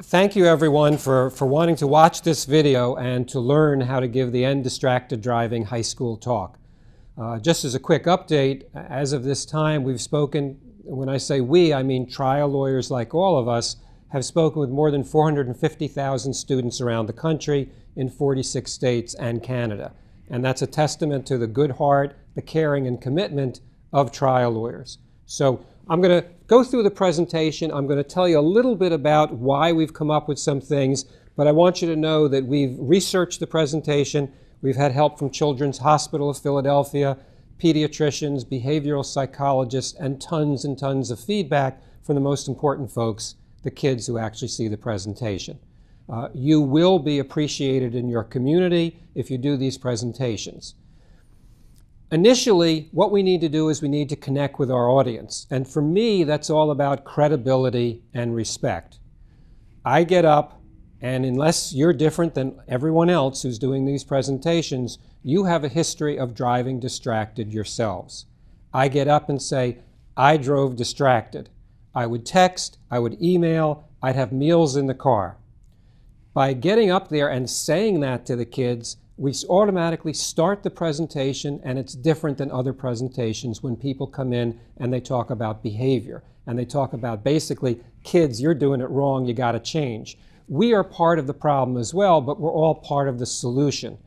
Thank you everyone for wanting to watch this video and to learn how to give the End Distracted Driving high school talk. Just as a quick update, as of this time we've spoken, when I say we, I mean trial lawyers like all of us, have spoken with more than 450,000 students around the country in 46 states and Canada. And that's a testament to the good heart, the caring and commitment of trial lawyers. So I'm going to go through the presentation. I'm going to tell you a little bit about why we've come up with some things, but I want you to know that we've researched the presentation. We've had help from Children's Hospital of Philadelphia, pediatricians, behavioral psychologists, and tons of feedback from the most important folks, the kids who actually see the presentation. You will be appreciated in your community if you do these presentations. Initially, what we need to do is we need to connect with our audience. And for me, that's all about credibility and respect. I get up, and unless you're different than everyone else who's doing these presentations, you have a history of driving distracted yourselves. I get up and say, I drove distracted. I would text, I would email, I'd have meals in the car. By getting up there and saying that to the kids, we automatically start the presentation, and it's different than other presentations when people come in and they talk about behavior. And they talk about basically, kids, you're doing it wrong, you gotta change. We are part of the problem as well, but we're all part of the solution.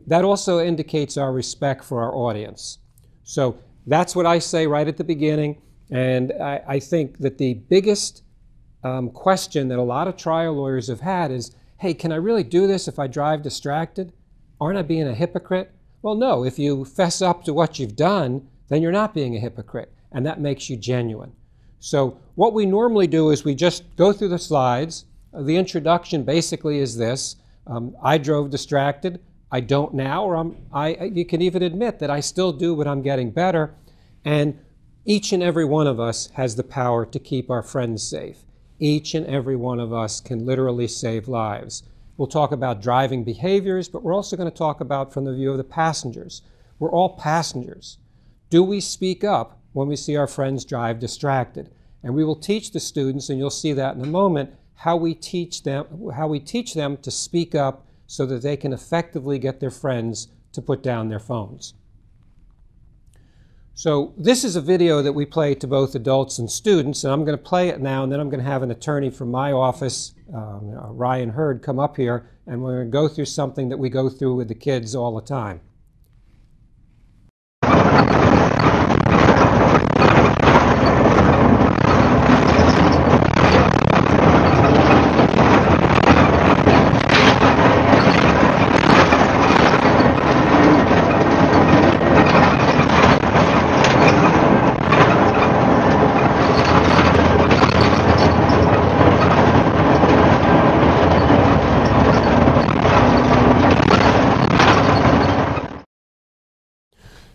That also indicates our respect for our audience. So that's what I say right at the beginning. And I think that the biggest question that a lot of trial lawyers have had is, hey, can I really do this if I drive distracted? Aren't I being a hypocrite? Well, no. If you fess up to what you've done, then you're not being a hypocrite, and that makes you genuine. So what we normally do is we just go through the slides. The introduction basically is this. I drove distracted. I don't now, or you can even admit that I still do, but I'm getting better. And each and every one of us has the power to keep our friends safe. Each and every one of us can literally save lives. We'll talk about driving behaviors, but we're also going to talk about from the view of the passengers. We're all passengers. Do we speak up when we see our friends drive distracted? And we will teach the students, and you'll see that in a moment, how we teach them to speak up so that they can effectively get their friends to put down their phones. So this is a video that we play to both adults and students, and I'm going to play it now, and then I'm going to have an attorney from my office, Ryan Hurd, come up here, and we're going to go through something that we go through with the kids all the time.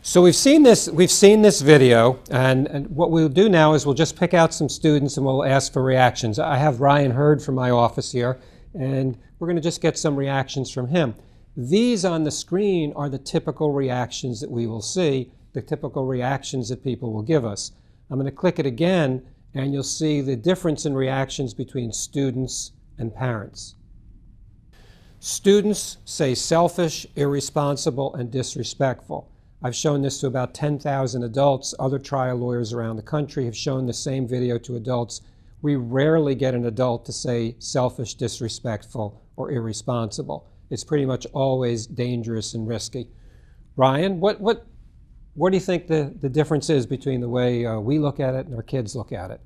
So we've seen this video, and what we'll do now is we'll just pick out some students and we'll ask for reactions. I have Ryan Hurd from my office here, and we're going to just get some reactions from him. These on the screen are the typical reactions that we will see, the typical reactions that people will give us. I'm going to click it again, and you'll see the difference in reactions between students and parents. Students say selfish, irresponsible, and disrespectful. I've shown this to about 10,000 adults. Other trial lawyers around the country have shown the same video to adults. We rarely get an adult to say selfish, disrespectful, or irresponsible. It's pretty much always dangerous and risky. Ryan, what do you think the difference is between the way we look at it and our kids look at it?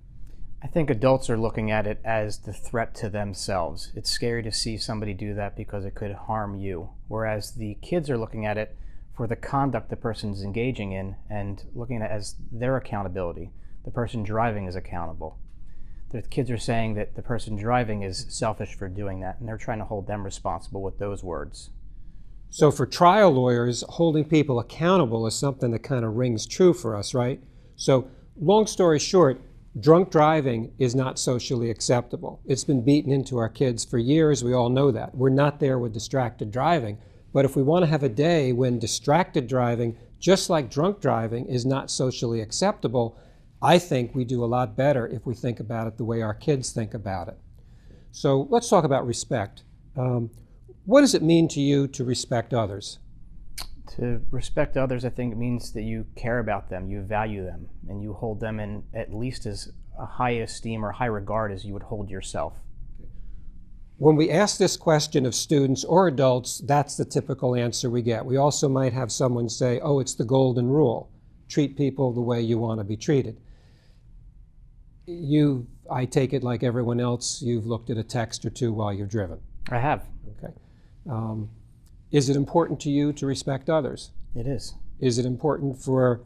I think adults are looking at it as the threat to themselves. It's scary to see somebody do that because it could harm you. Whereas the kids are looking at it for the conduct the person is engaging in and looking at it as their accountability. The person driving is accountable. The kids are saying that the person driving is selfish for doing that, and they're trying to hold them responsible with those words. So for trial lawyers, holding people accountable is something that kind of rings true for us, right? So long story short, drunk driving is not socially acceptable. It's been beaten into our kids for years. We all know that. We're not there with distracted driving. But if we want to have a day when distracted driving, just like drunk driving, is not socially acceptable, I think we do a lot better if we think about it the way our kids think about it. So let's talk about respect. What does it mean to you to respect others? To respect others, I think it means that you care about them, you value them, and you hold them in at least as a high esteem or high regard as you would hold yourself. When we ask this question of students or adults, that's the typical answer we get. We also might have someone say, oh, it's the golden rule. Treat people the way you want to be treated. I take it like everyone else, you've looked at a text or two while you're driven. I have. Okay. Is it important to you to respect others? It is. Is it important for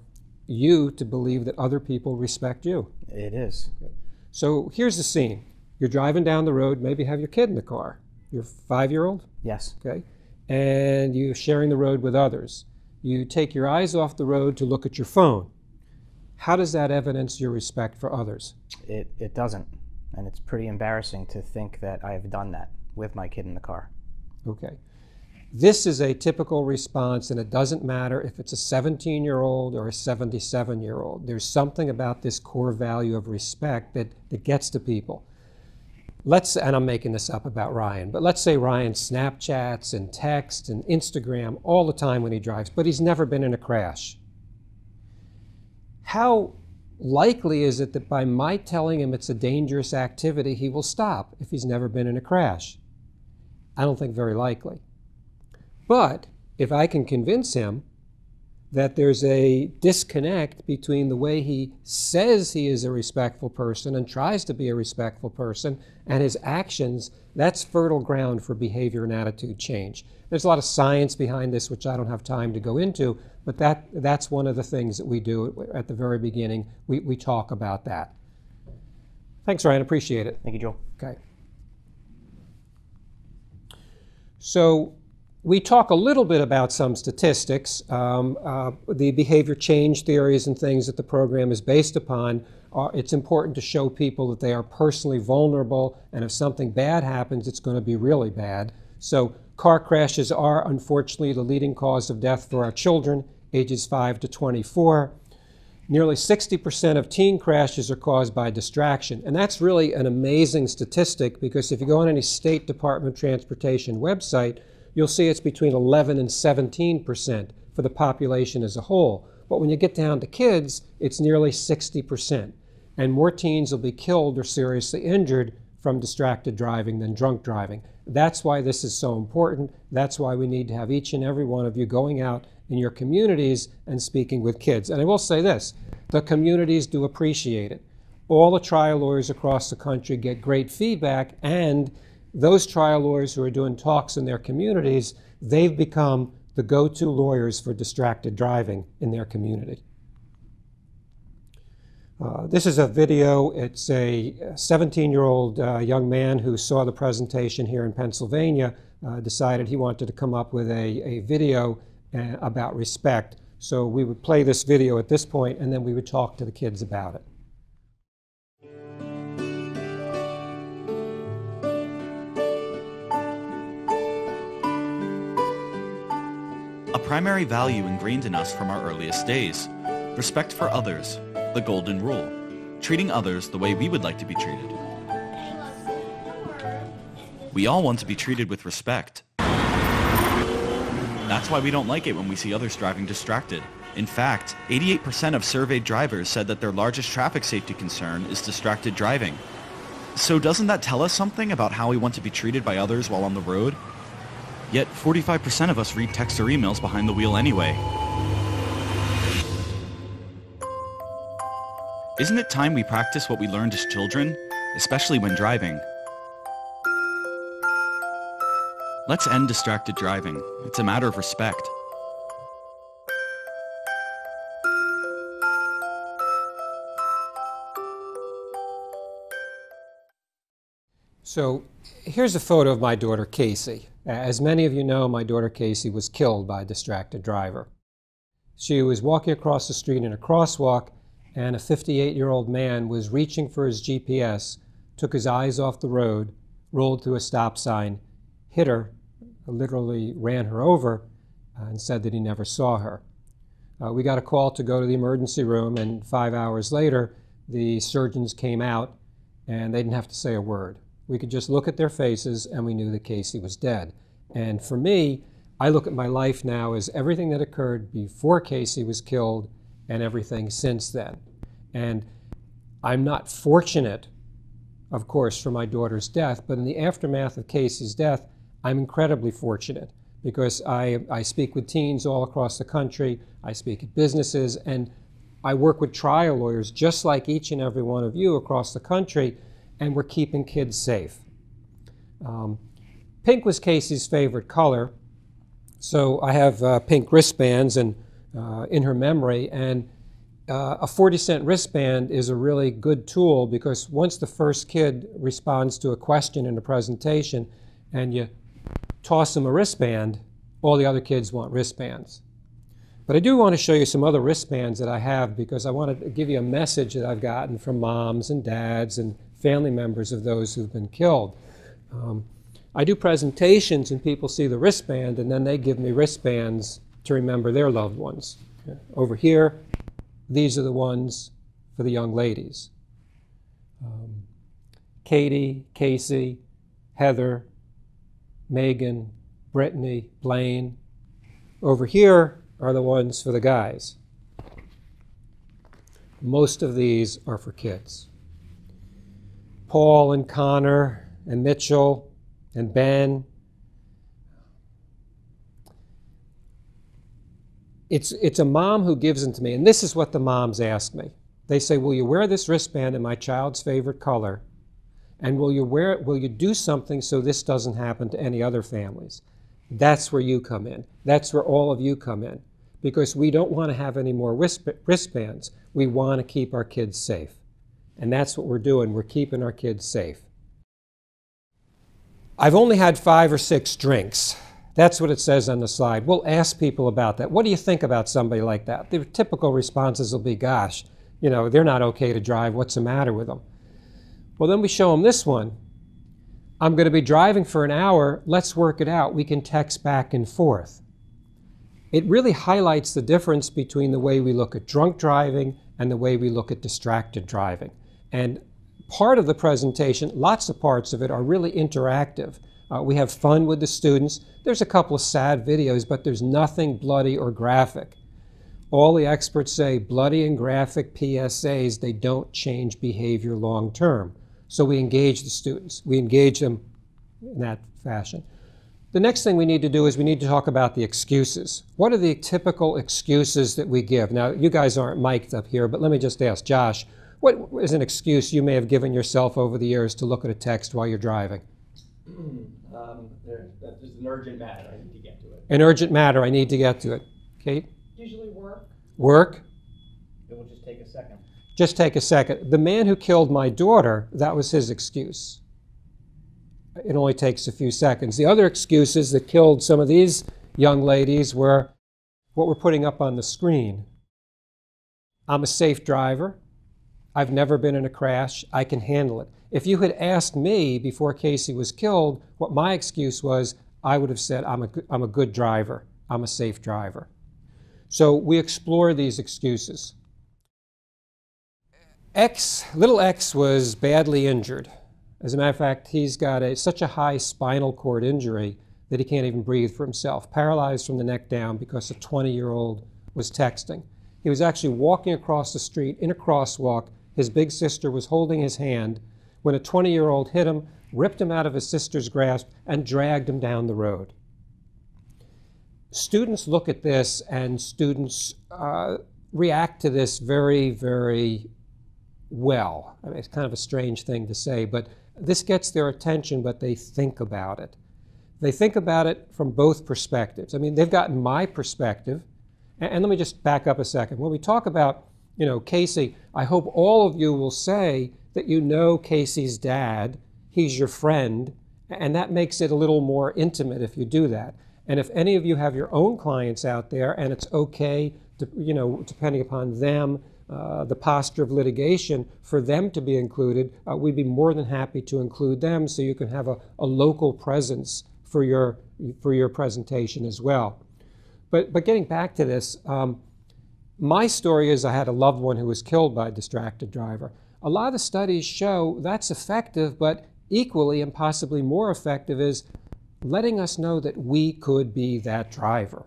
you to believe that other people respect you? It is. Okay. So here's the scene. You're driving down the road, maybe have your kid in the car. Your 5-year-old? Yes. Okay. And you're sharing the road with others. You take your eyes off the road to look at your phone. How does that evidence your respect for others? It doesn't. And it's pretty embarrassing to think that I've done that with my kid in the car. Okay. This is a typical response, and it doesn't matter if it's a 17-year-old or a 77-year-old. There's something about this core value of respect that gets to people. And I'm making this up about Ryan, but let's say Ryan Snapchats and texts and Instagram all the time when he drives, but he's never been in a crash. How likely is it that by my telling him it's a dangerous activity, he will stop if he's never been in a crash? I don't think very likely. But if I can convince him that there's a disconnect between the way he says he is a respectful person and tries to be a respectful person and his actions, that's fertile ground for behavior and attitude change. There's a lot of science behind this, which I don't have time to go into, but that's one of the things that we do at the very beginning. We talk about that. Thanks, Ryan. Appreciate it. Thank you, Joel. Okay. So we talk a little bit about some statistics. The behavior change theories and things that the program is based upon, it's important to show people that they are personally vulnerable, and if something bad happens, it's going to be really bad. So car crashes are unfortunately the leading cause of death for our children, ages 5 to 24. Nearly 60% of teen crashes are caused by distraction. And that's really an amazing statistic, because if you go on any State Department of Transportation website, you'll see it's between 11 and 17% for the population as a whole. But when you get down to kids, it's nearly 60%. And more teens will be killed or seriously injured from distracted driving than drunk driving. That's why this is so important. That's why we need to have each and every one of you going out in your communities and speaking with kids. And I will say this, the communities do appreciate it. All the trial lawyers across the country get great feedback, and those trial lawyers who are doing talks in their communities, they've become the go-to lawyers for distracted driving in their community. This is a video. It's a 17-year-old young man who saw the presentation here in Pennsylvania, decided he wanted to come up with a video about respect. So we would play this video at this point, and then we would talk to the kids about it. A primary value ingrained in us from our earliest days, respect for others, the golden rule, treating others the way we would like to be treated. We all want to be treated with respect. That's why we don't like it when we see others driving distracted. In fact, 88% of surveyed drivers said that their largest traffic safety concern is distracted driving. So doesn't that tell us something about how we want to be treated by others while on the road? Yet 45% of us read text or emails behind the wheel anyway. Isn't it time we practice what we learned as children, especially when driving? Let's end distracted driving. It's a matter of respect. So here's a photo of my daughter, Casey. As many of you know, my daughter, Casey, was killed by a distracted driver. She was walking across the street in a crosswalk, and a 58-year-old man was reaching for his GPS, took his eyes off the road, rolled through a stop sign, hit her, literally ran her over, and said that he never saw her. We got a call to go to the emergency room, and 5 hours later, the surgeons came out, and they didn't have to say a word. We could just look at their faces and we knew that Casey was dead. And for me, I look at my life now as everything that occurred before Casey was killed and everything since then. And I'm not fortunate, of course, for my daughter's death, but in the aftermath of Casey's death, I'm incredibly fortunate because I speak with teens all across the country, I speak at businesses, and I work with trial lawyers just like each and every one of you across the country, and we're keeping kids safe. Pink was Casey's favorite color, so I have pink wristbands and in her memory, and a 40-cent wristband is a really good tool because once the first kid responds to a question in a presentation and you toss them a wristband, all the other kids want wristbands. But I do want to show you some other wristbands that I have because I want to give you a message that I've gotten from moms and dads and family members of those who've been killed. I do presentations and people see the wristband and then they give me wristbands to remember their loved ones. Over here, these are the ones for the young ladies. Katie, Casey, Heather, Megan, Brittany, Blaine. Over here are the ones for the guys. Most of these are for kids. Paul and Connor and Mitchell and Ben. It's a mom who gives them to me, and this is what the moms ask me. They say, will you wear this wristband in my child's favorite color? And will you do something so this doesn't happen to any other families? That's where you come in. That's where all of you come in. Because we don't want to have any more wristbands. We want to keep our kids safe. And that's what we're doing. We're keeping our kids safe. I've only had 5 or 6 drinks. That's what it says on the slide. We'll ask people about that. What do you think about somebody like that? Their typical responses will be, gosh, you know, they're not okay to drive. What's the matter with them? Well, then we show them this one. I'm going to be driving for an hour. Let's work it out. We can text back and forth. It really highlights the difference between the way we look at drunk driving and the way we look at distracted driving. And part of the presentation, lots of parts of it are really interactive. We have fun with the students. There's a couple of sad videos, but there's nothing bloody or graphic. All the experts say bloody and graphic PSAs, they don't change behavior long term. So we engage the students. We engage them in that fashion. The next thing we need to do is we need to talk about the excuses. What are the typical excuses that we give? Now, you guys aren't mic'd up here, but let me just ask Josh, what is an excuse you may have given yourself over the years to look at a text while you're driving? There's an urgent matter. I need to get to it. An urgent matter. I need to get to it. Kate? Usually work. Work? It will just take a second. Just take a second. The man who killed my daughter, that was his excuse. It only takes a few seconds. The other excuses that killed some of these young ladies were what we're putting up on the screen. I'm a safe driver. I've never been in a crash. I can handle it. If you had asked me before Casey was killed what my excuse was, I would have said, I'm a good driver. I'm a safe driver. So we explore these excuses. Little X was badly injured. As a matter of fact, he's got such a high spinal cord injury that he can't even breathe for himself, paralyzed from the neck down because a 20-year-old was texting. He was actually walking across the street in a crosswalk. His big sister was holding his hand when a 20-year-old hit him, ripped him out of his sister's grasp, and dragged him down the road. Students look at this, and students react to this very, very well. I mean, it's kind of a strange thing to say, but this gets their attention, but they think about it. They think about it from both perspectives. I mean, they've gotten my perspective, and let me just back up a second. When we talk about, you know, Casey, I hope all of you will say that you know Casey's dad, he's your friend, and that makes it a little more intimate if you do that. And if any of you have your own clients out there and it's okay, to, you know, depending upon them, the posture of litigation, for them to be included, we'd be more than happy to include them so you can have a local presence for your presentation as well. But getting back to this, my story is I had a loved one who was killed by a distracted driver. A lot of the studies show that's effective, but equally and possibly more effective is letting us know that we could be that driver.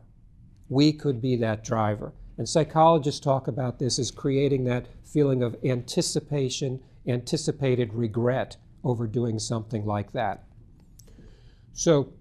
We could be that driver. And psychologists talk about this as creating that feeling of anticipation, anticipated regret over doing something like that. So,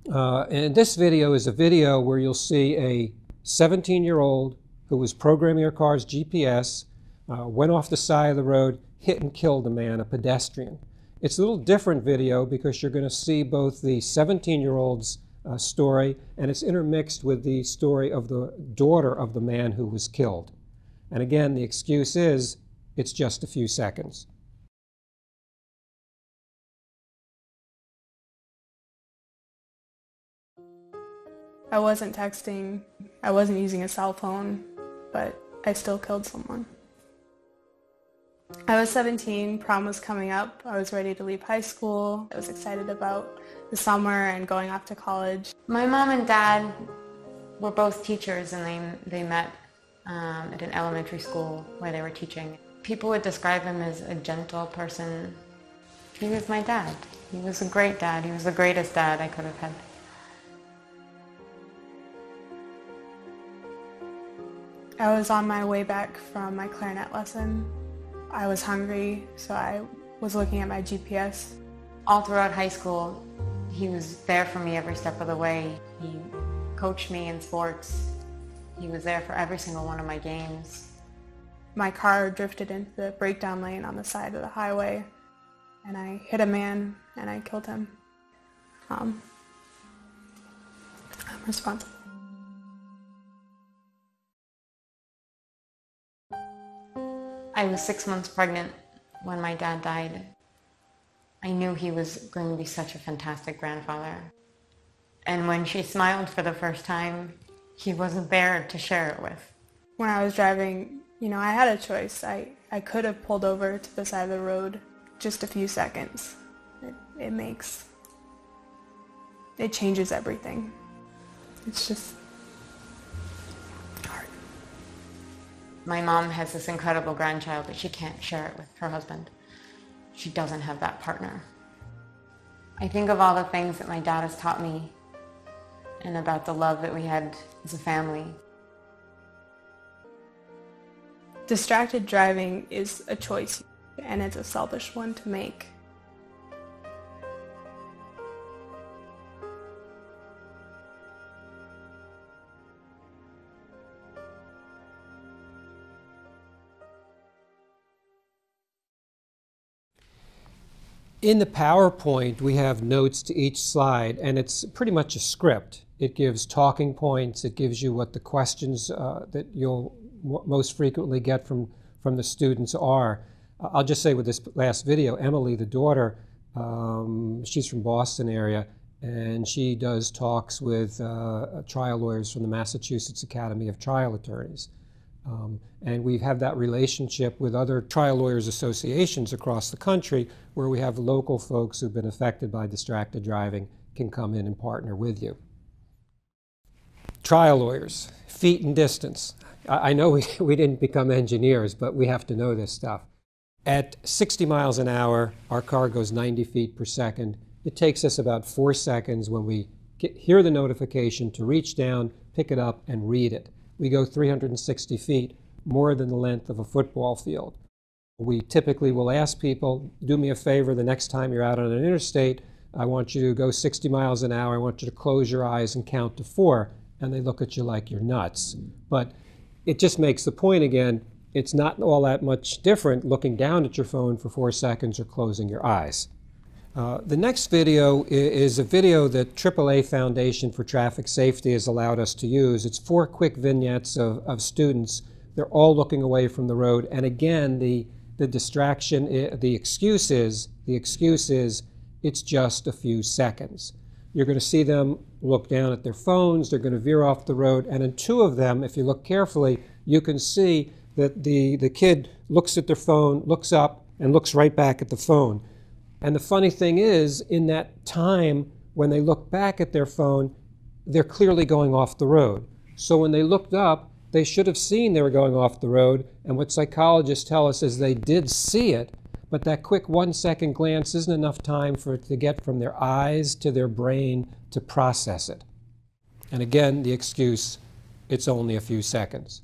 and this video is a video where you'll see a 17-year-old who was programming her car's GPS, went off the side of the road, hit and killed a man, a pedestrian. It's a little different video because you're going to see both the 17-year-old's story, and it's intermixed with the story of the daughter of the man who was killed. And again, the excuse is, it's just a few seconds. I wasn't texting, I wasn't using a cell phone, but I still killed someone. I was 17, prom was coming up, I was ready to leave high school, I was excited about the summer and going off to college. My mom and dad were both teachers, and they met at an elementary school where they were teaching. People would describe him as a gentle person. He was my dad. He was a great dad. He was the greatest dad I could have had. I was on my way back from my clarinet lesson. I was hungry, so I was looking at my GPS. All throughout high school, he was there for me every step of the way. He coached me in sports. He was there for every single one of my games. My car drifted into the breakdown lane on the side of the highway, and I hit a man and I killed him. I'm responsible. I was 6 months pregnant when my dad died. I knew he was going to be such a fantastic grandfather. And when she smiled for the first time, he wasn't there to share it with. When I was driving, I had a choice. I could have pulled over to the side of the road just a few seconds. It changes everything. It's just hard. My mom has this incredible grandchild, but she can't share it with her husband. She doesn't have that partner. I think of all the things that my dad has taught me and about the love that we had as a family. Distracted driving is a choice, and it's a selfish one to make. In the PowerPoint, we have notes to each slide, and it's pretty much a script. It gives talking points. It gives you what the questions that you'll most frequently get from the students are. I'll just say with this last video, Emily, the daughter, she's from Boston area, and she does talks with trial lawyers from the Massachusetts Academy of Trial Attorneys. And we have that relationship with other trial lawyers associations across the country where we have local folks who've been affected by distracted driving can come in and partner with you. Trial lawyers, feet and distance. I know we didn't become engineers, but we have to know this stuff. At 60 miles an hour, our car goes 90 feet per second. It takes us about 4 seconds when we hear the notification to reach down, pick it up, and read it. We go 360 feet, more than the length of a football field. We typically will ask people, do me a favor, the next time you're out on an interstate, I want you to go 60 miles an hour, I want you to close your eyes and count to 4, and they look at you like you're nuts. But it just makes the point again, it's not all that much different looking down at your phone for 4 seconds or closing your eyes. The next video is a video that AAA Foundation for Traffic Safety has allowed us to use. It's 4 quick vignettes of students. They're all looking away from the road. And again, the distraction, the excuse is, it's just a few seconds. You're going to see them look down at their phones. They're going to veer off the road. And in 2 of them, if you look carefully, you can see that the kid looks at their phone, looks up, and looks right back at the phone. And the funny thing is, in that time when they look back at their phone, they're clearly going off the road. So when they looked up, they should have seen they were going off the road. And what psychologists tell us is they did see it, but that quick 1-second glance isn't enough time for it to get from their eyes to their brain to process it. And again, the excuse, it's only a few seconds.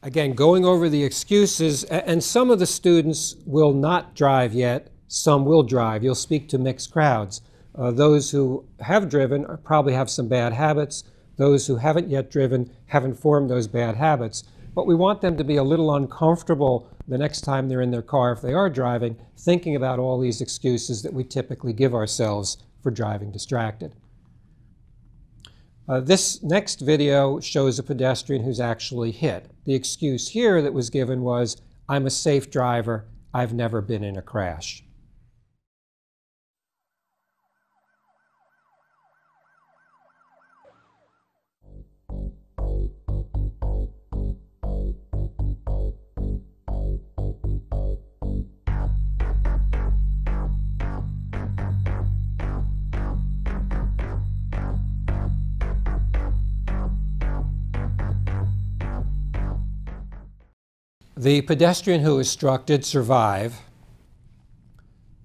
Again, going over the excuses, and some of the students will not drive yet, some will drive. You'll speak to mixed crowds. Those who have driven probably have some bad habits. Those who haven't yet driven haven't formed those bad habits. But we want them to be a little uncomfortable the next time they're in their car, if they are driving, thinking about all these excuses that we typically give ourselves for driving distracted. This next video shows a pedestrian who's actually hit. The excuse here that was given was, I'm a safe driver, I've never been in a crash. The pedestrian who was struck did survive,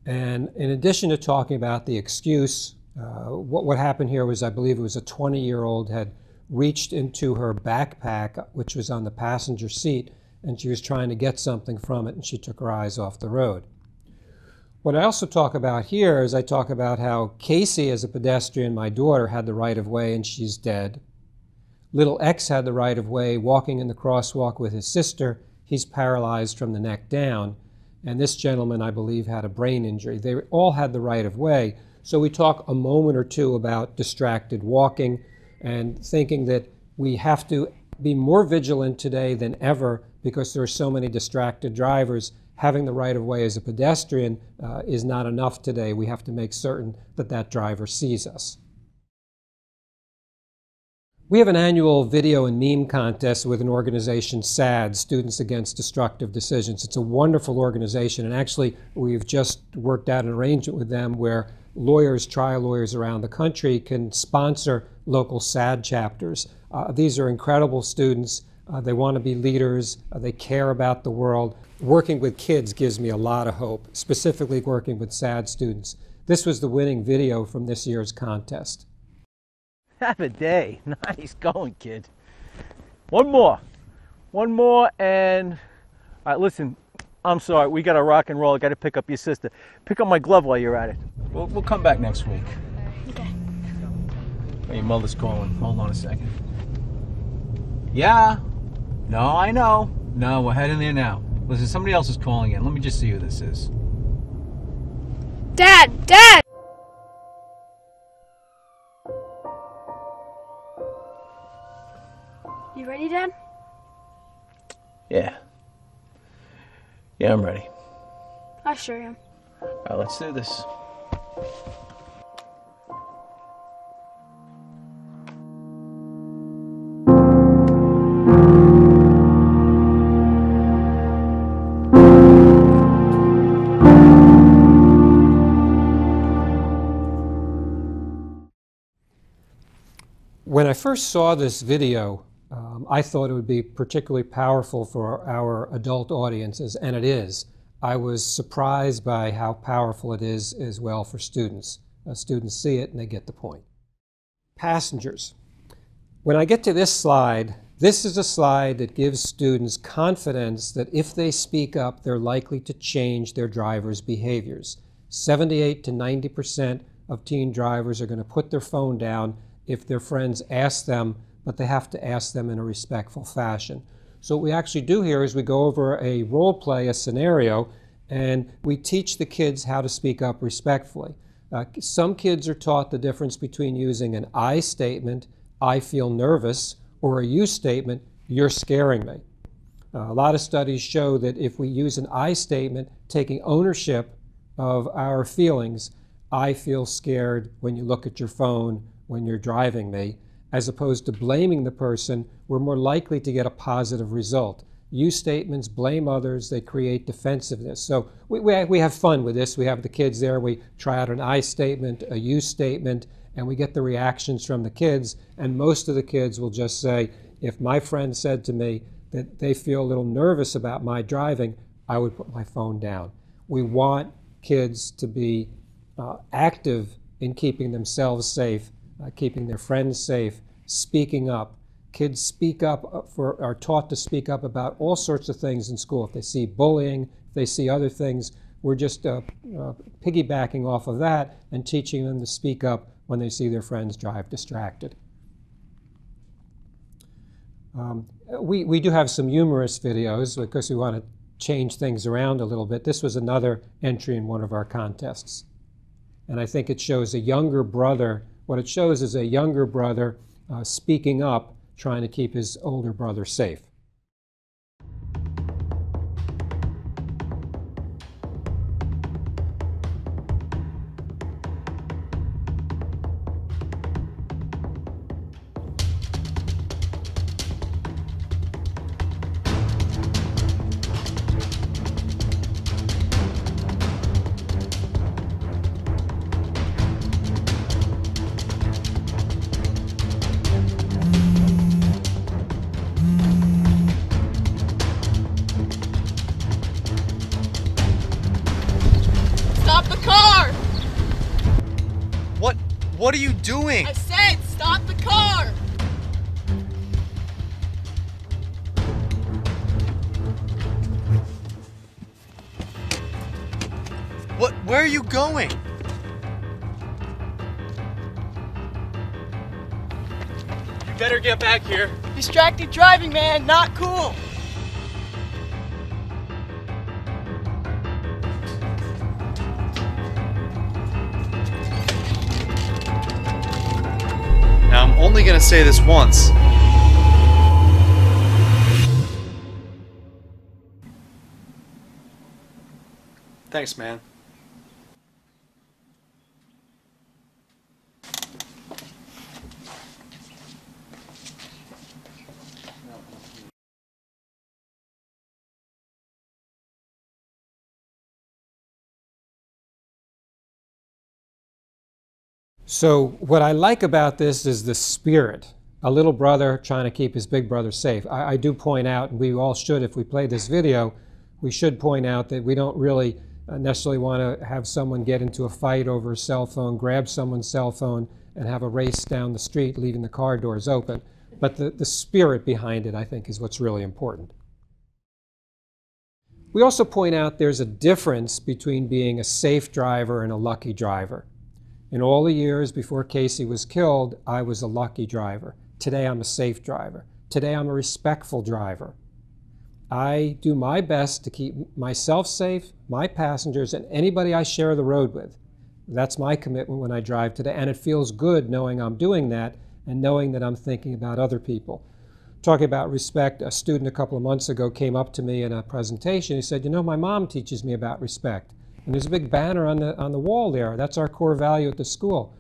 and in addition to talking about the excuse, what happened here was, I believe it was a 20-year-old had reached into her backpack, which was on the passenger seat, and she was trying to get something from it, and she took her eyes off the road. What I also talk about here is I talk about how Casey, as a pedestrian, my daughter, had the right of way and she's dead. Little X had the right of way walking in the crosswalk with his sister. He's paralyzed from the neck down. And this gentleman, I believe, had a brain injury. They all had the right of way. So we talk a moment or two about distracted walking and thinking that we have to be more vigilant today than ever because there are so many distracted drivers. Having the right of way as a pedestrian is not enough today. We have to make certain that that driver sees us. We have an annual video and meme contest with an organization, SAD, Students Against Destructive Decisions. It's a wonderful organization, and actually we've just worked out an arrangement with them where lawyers, trial lawyers around the country can sponsor local SAD chapters. These are incredible students. They want to be leaders. They care about the world. Working with kids gives me a lot of hope, specifically working with SAD students. This was the winning video from this year's contest. Have a day. Nice going, kid. One more, and all right, listen, I'm sorry, we got to rock and roll. I got to pick up your sister. Pick up my glove while you're at it. We'll come back next week. Okay. Oh, your mother's calling. Hold on a second. Yeah. No, I know. No, we're heading there now. Listen, somebody else is calling in. Let me just see who this is. Dad! You ready, Dad? Yeah. Yeah, I'm ready. I sure am. All right, let's do this. When I first saw this video, I thought it would be particularly powerful for our adult audiences, and it is. I was surprised by how powerful it is as well for students. Students see it and they get the point. Passengers. When I get to this slide, this is a slide that gives students confidence that if they speak up, they're likely to change their drivers' behaviors. 78 to 90% of teen drivers are going to put their phone down if their friends ask them, but they have to ask them in a respectful fashion. So what we actually do here is we go over a role play, a scenario, and we teach the kids how to speak up respectfully. Some kids are taught the difference between using an I statement, I feel nervous, or a you statement, you're scaring me. A lot of studies show that if we use an I statement, taking ownership of our feelings, I feel scared when you look at your phone when you're driving me, as opposed to blaming the person, we're more likely to get a positive result. You statements blame others, they create defensiveness. So we have fun with this. We have the kids there, we try out an I statement, a you statement, and we get the reactions from the kids, and most of the kids will just say, if my friend said to me that they feel a little nervous about my driving, I would put my phone down. We want kids to be active in keeping themselves safe, keeping their friends safe, speaking up. Kids speak up, are taught to speak up about all sorts of things in school. If they see bullying, if they see other things, we're just piggybacking off of that and teaching them to speak up when they see their friends drive distracted. We do have some humorous videos because we want to change things around a little bit. This was another entry in one of our contests. And I think it shows a younger brother. What it shows is a younger brother speaking up, trying to keep his older brother safe. Stop the car! What are you doing? I said stop the car! Where are you going? You better get back here. Distracted driving, man, not cool! Now, I'm only gonna say this once. Thanks, man. So what I like about this is the spirit. A little brother trying to keep his big brother safe. I do point out, and we all should if we play this video, we should point out that we don't really necessarily want to have someone get into a fight over a cell phone, grab someone's cell phone, and have a race down the street leaving the car doors open. But the spirit behind it, I think, is what's really important. We also point out there's a difference between being a safe driver and a lucky driver. In all the years before Casey was killed, I was a lucky driver. Today I'm a safe driver. Today I'm a respectful driver. I do my best to keep myself safe, my passengers, and anybody I share the road with. That's my commitment when I drive today, and it feels good knowing I'm doing that and knowing that I'm thinking about other people. Talking about respect, a student a couple of months ago came up to me in a presentation. He said, you know, my mom teaches me about respect. And there's a big banner on the wall there. That's our core value at the school.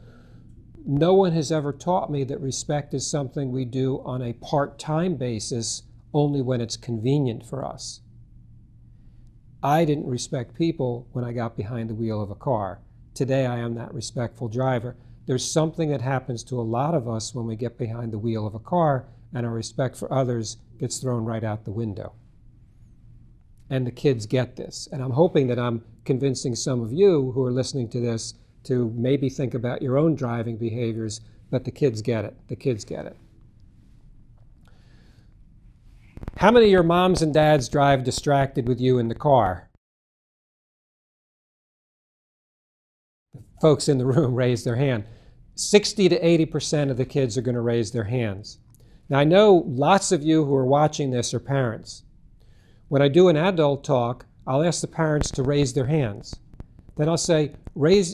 No one has ever taught me that respect is something we do on a part-time basis only when it's convenient for us. I didn't respect people when I got behind the wheel of a car. Today I am that respectful driver. There's something that happens to a lot of us when we get behind the wheel of a car, and our respect for others gets thrown right out the window. And the kids get this. And I'm hoping that I'm convincing some of you who are listening to this to maybe think about your own driving behaviors, but the kids get it. The kids get it. How many of your moms and dads drive distracted with you in the car? folks in the room raised their hand. 60 to 80% of the kids are going to raise their hands. Now, I know lots of you who are watching this are parents. When I do an adult talk, I'll ask the parents to raise their hands. Then I'll say,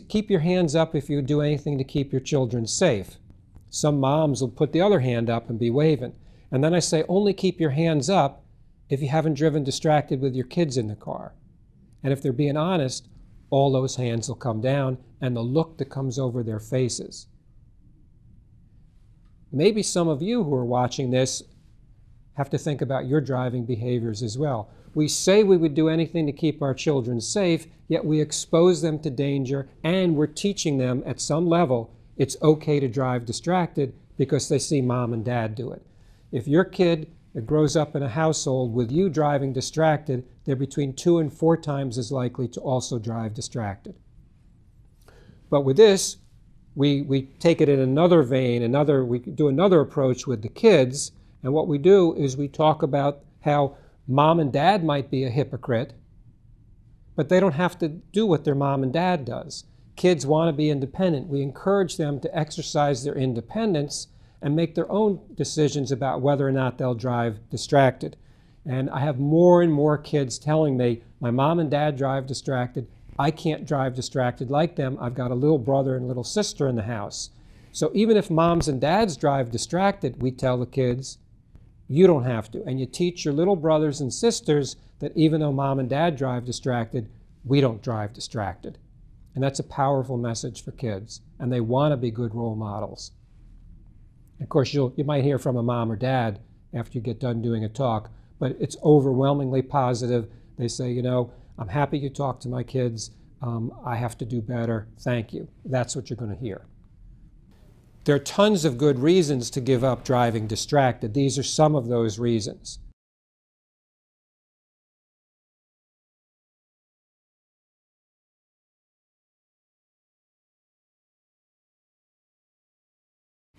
keep your hands up if you do anything to keep your children safe. Some moms will put the other hand up and be waving. And then I say, only keep your hands up if you haven't driven distracted with your kids in the car. And if they're being honest, all those hands will come down and the look that comes over their faces. Maybe some of you who are watching this have to think about your driving behaviors as well. We say we would do anything to keep our children safe, yet we expose them to danger, and we're teaching them at some level it's okay to drive distracted because they see mom and dad do it. If your kid grows up in a household with you driving distracted, they're between 2 and 4 times as likely to also drive distracted. But with this, we take it in another vein, we do another approach with the kids, and what we do is we talk about how mom and dad might be a hypocrite, but they don't have to do what their mom and dad does. Kids want to be independent. We encourage them to exercise their independence and make their own decisions about whether or not they'll drive distracted. And I have more and more kids telling me, my mom and dad drive distracted. I can't drive distracted like them. I've got a little brother and little sister in the house. So even if moms and dads drive distracted, we tell the kids, you don't have to. And you teach your little brothers and sisters that even though mom and dad drive distracted, we don't drive distracted. And that's a powerful message for kids. And they want to be good role models. Of course, you might hear from a mom or dad after you get done doing a talk, but it's overwhelmingly positive. They say, you know, I'm happy you talked to my kids. I have to do better. Thank you. That's what you're going to hear. There are tons of good reasons to give up driving distracted. These are some of those reasons.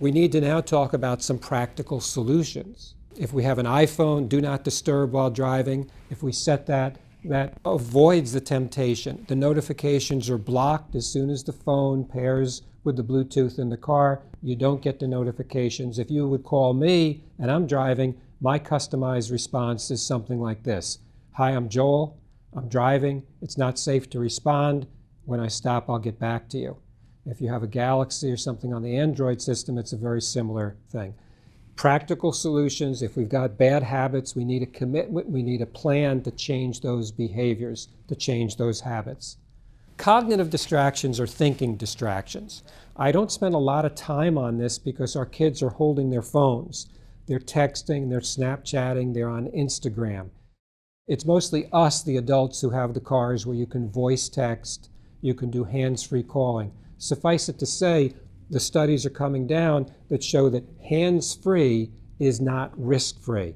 We need to now talk about some practical solutions. If we have an iPhone, do not disturb while driving. If we set that avoids the temptation. The notifications are blocked as soon as the phone pairs with the Bluetooth in the car. You don't get the notifications. If you would call me and I'm driving, my customized response is something like this. Hi, I'm Joel. I'm driving. It's not safe to respond. When I stop, I'll get back to you. If you have a Galaxy or something on the Android system, it's a very similar thing. Practical solutions. If we've got bad habits, we need a commitment, we need a plan to change those behaviors, to change those habits. Cognitive distractions are thinking distractions. I don't spend a lot of time on this because our kids are holding their phones. They're texting, they're Snapchatting, they're on Instagram. It's mostly us, the adults, who have the cars where you can voice text, you can do hands-free calling. Suffice it to say, the studies are coming down that show that hands-free is not risk-free.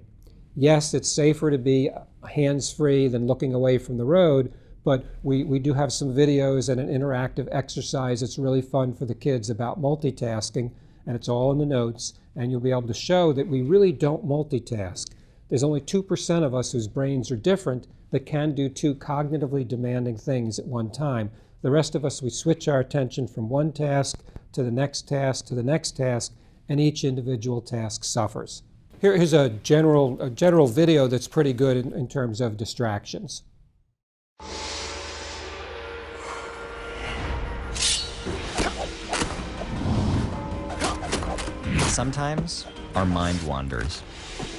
Yes, it's safer to be hands-free than looking away from the road, but we do have some videos and an interactive exercise that's really fun for the kids about multitasking, and it's all in the notes, and you'll be able to show that we really don't multitask. There's only 2% of us whose brains are different that can do 2 cognitively demanding things at one time. The rest of us, we switch our attention from one task to the next task to the next task, and each individual task suffers. Here's a general video that's pretty good in terms of distractions. Sometimes our mind wanders,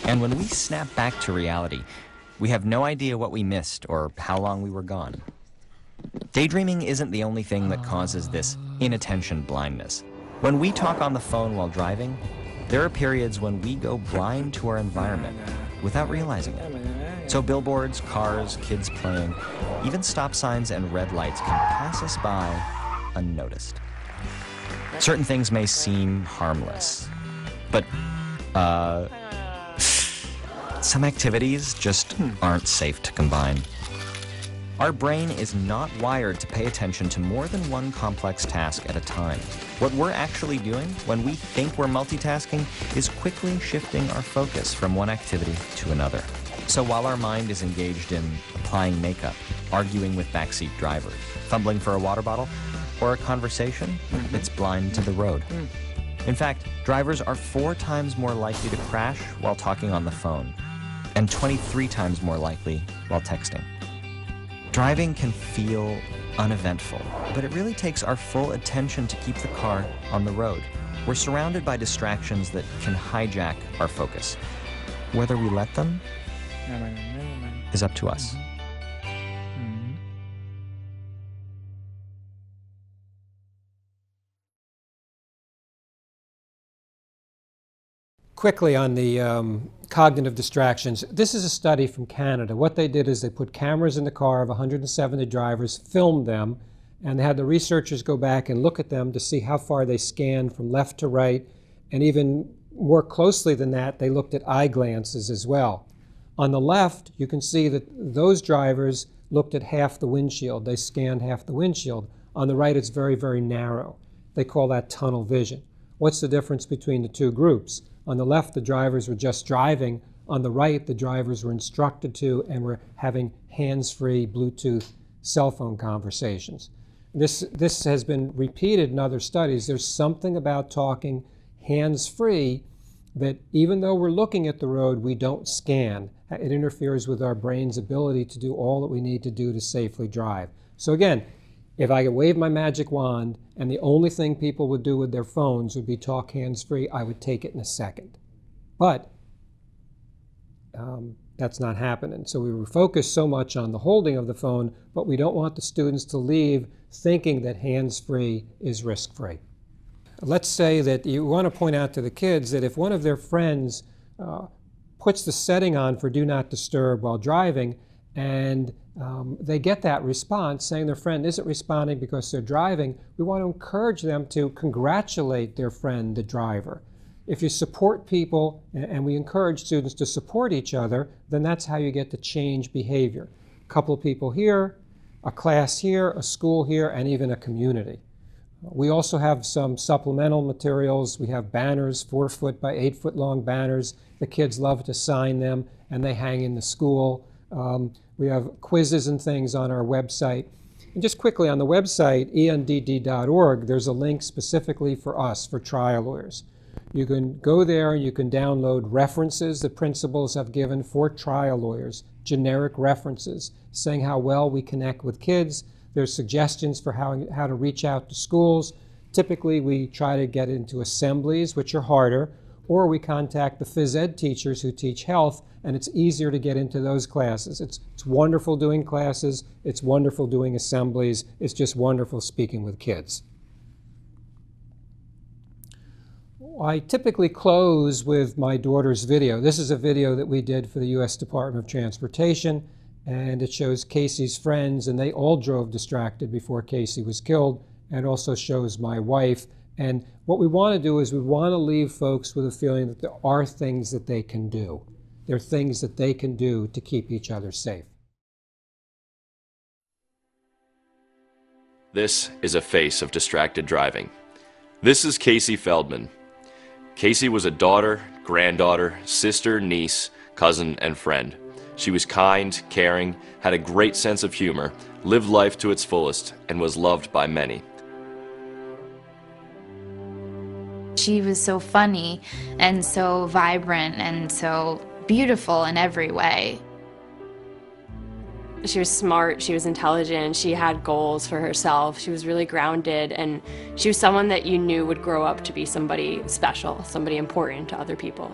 and when we snap back to reality, we have no idea what we missed or how long we were gone. Daydreaming isn't the only thing that causes this inattention blindness. When we talk on the phone while driving, there are periods when we go blind to our environment without realizing it. So billboards, cars, kids playing, even stop signs and red lights can pass us by unnoticed. Certain things may seem harmless, but some activities just aren't safe to combine. Our brain is not wired to pay attention to more than one complex task at a time. What we're actually doing when we think we're multitasking is quickly shifting our focus from one activity to another. So while our mind is engaged in applying makeup, arguing with backseat drivers, fumbling for a water bottle, or a conversation, it's blind to the road. In fact, drivers are 4 times more likely to crash while talking on the phone, and 23 times more likely while texting. Driving can feel uneventful, but it really takes our full attention to keep the car on the road. We're surrounded by distractions that can hijack our focus. Whether we let them is up to us. Quickly on the cognitive distractions, this is a study from Canada. What they did is they put cameras in the car of 170 drivers, filmed them, and they had the researchers go back and look at them to see how far they scanned from left to right, and even more closely than that, they looked at eye glances as well. On the left, you can see that those drivers looked at half the windshield. They scanned half the windshield. On the right, it's very, very narrow. They call that tunnel vision. What's the difference between the two groups? On the left, the drivers were just driving. On the right, the drivers were instructed to and were having hands-free Bluetooth cell phone conversations. This has been repeated in other studies. There's something about talking hands-free that even though we're looking at the road, we don't scan. It interferes with our brain's ability to do all that we need to do to safely drive. So again, if I could wave my magic wand and the only thing people would do with their phones would be talk hands-free, I would take it in a second. But that's not happening. So we were focused so much on the holding of the phone, but we don't want the students to leave thinking that hands-free is risk-free. Let's say that you want to point out to the kids that if one of their friends puts the setting on for Do Not Disturb while driving, and they get that response saying their friend isn't responding because they're driving, we want to encourage them to congratulate their friend, the driver. If you support people, and we encourage students to support each other, then that's how you get to change behavior. A couple of people here, a class here, a school here, and even a community. We also have some supplemental materials. We have banners, 4-foot by 8-foot long banners. The kids love to sign them, and they hang in the school. We have quizzes and things on our website. And just quickly, on the website, EndDD.org, there's a link specifically for us, for trial lawyers. You can go there and you can download references that principals have given for trial lawyers, generic references, saying how well we connect with kids. There's suggestions for how to reach out to schools. Typically, we try to get into assemblies, which are harder, or we contact the phys ed teachers who teach health, and it's easier to get into those classes. It's wonderful doing classes. It's wonderful doing assemblies. It's just wonderful speaking with kids. I typically close with my daughter's video. This is a video that we did for the U.S. Department of Transportation, and it shows Casey's friends, and they all drove distracted before Casey was killed, and also shows my wife. And what we want to do is we want to leave folks with a feeling that there are things that they can do. There are things that they can do to keep each other safe. This is a face of distracted driving. This is Casey Feldman. Casey was a daughter, granddaughter, sister, niece, cousin, and friend. She was kind, caring, had a great sense of humor, lived life to its fullest, and was loved by many. She was so funny and so vibrant and so beautiful in every way. She was smart, she was intelligent, she had goals for herself, she was really grounded, and she was someone that you knew would grow up to be somebody special, somebody important to other people.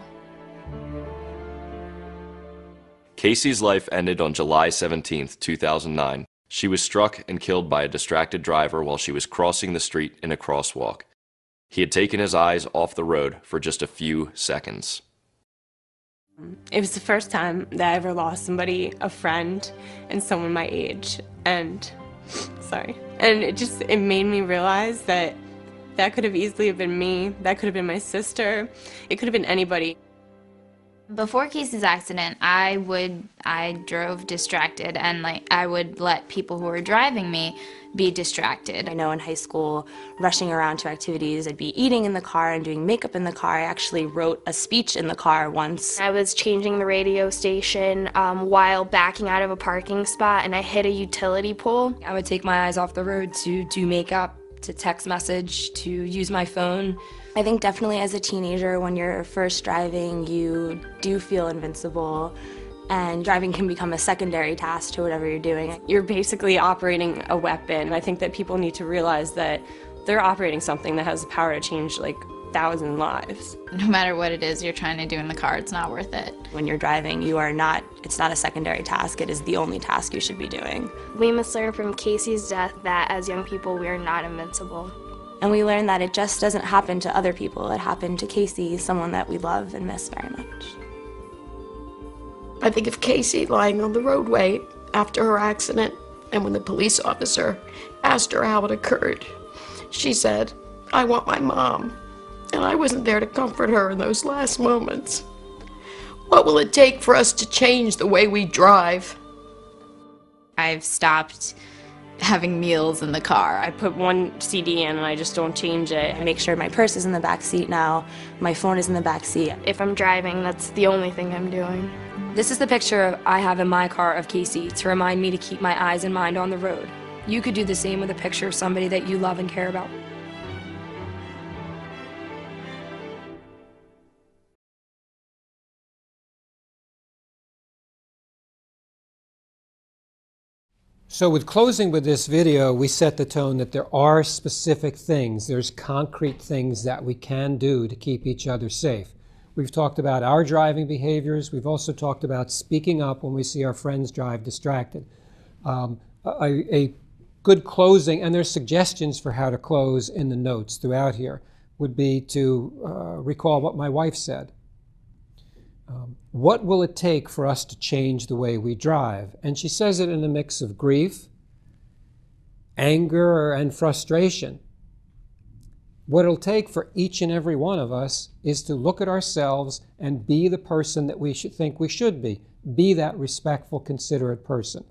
Casey's life ended on July 17, 2009. She was struck and killed by a distracted driver while she was crossing the street in a crosswalk. He had taken his eyes off the road for just a few seconds. It was the first time that I ever lost somebody, a friend, and someone my age, and it made me realize that that could have easily been me, that could have been my sister, it could have been anybody. Before Casey's accident, I drove distracted, and I would let people who were driving me be distracted. I know in high school, rushing around to activities, I'd be eating in the car and doing makeup in the car. I actually wrote a speech in the car once. I was changing the radio station while backing out of a parking spot, and I hit a utility pole. I would take my eyes off the road to do makeup, to text message, to use my phone. I think definitely as a teenager, when you're first driving, you do feel invincible, and driving can become a secondary task to whatever you're doing. You're basically operating a weapon. I think that people need to realize that they're operating something that has the power to change like 1,000 lives. No matter what it is you're trying to do in the car, it's not worth it. When you're driving, it's not a secondary task, it is the only task you should be doing. We must learn from Casey's death that as young people, we are not invincible. And we learned that it just doesn't happen to other people. It happened to Casey, someone that we love and miss very much. I think of Casey lying on the roadway after her accident, and when the police officer asked her how it occurred, she said, "I want my mom." And I wasn't there to comfort her in those last moments. What will it take for us to change the way we drive? I've stopped having meals in the car. I put one CD in and I just don't change it. I make sure my purse is in the back seat now, my phone is in the back seat. If I'm driving, that's the only thing I'm doing. This is the picture I have in my car of Casey to remind me to keep my eyes and mind on the road. You could do the same with a picture of somebody that you love and care about. So with closing with this video, we set the tone that there are specific things, there's concrete things that we can do to keep each other safe. We've talked about our driving behaviors. We've also talked about speaking up when we see our friends drive distracted. A good closing, and there's suggestions for how to close in the notes throughout here, would be to recall what my wife said. What will it take for us to change the way we drive? And she says it in a mix of grief, anger, and frustration. What it'll take for each and every one of us is to look at ourselves and be the person that we should think we should be. Be that respectful, considerate person.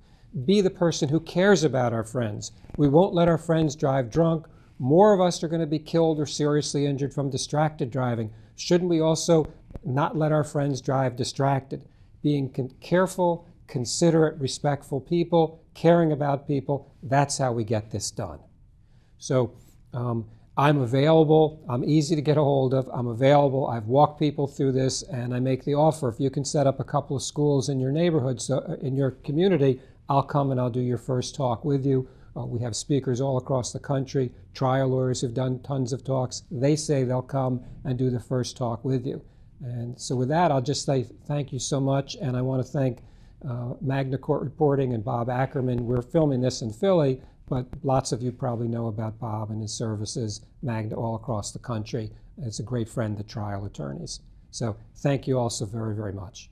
Be the person who cares about our friends. We won't let our friends drive drunk. More of us are going to be killed or seriously injured from distracted driving. Shouldn't we also not let our friends drive distracted? Being careful, considerate, respectful people, caring about people, that's how we get this done. So I'm available. I'm easy to get a hold of. I'm available. I've walked people through this, and I make the offer. If you can set up a couple of schools in your neighborhood, so in your community, I'll come and I'll do your first talk with you. We have speakers all across the country, trial lawyers who've done tons of talks. They say they'll come and do the first talk with you. And so with that, I'll just say thank you so much, and I want to thank Magna Court Reporting and Bob Ackerman. We're filming this in Philly, but lots of you probably know about Bob and his services, Magna, all across the country. It's a great friend to trial attorneys. So thank you all so very, very much.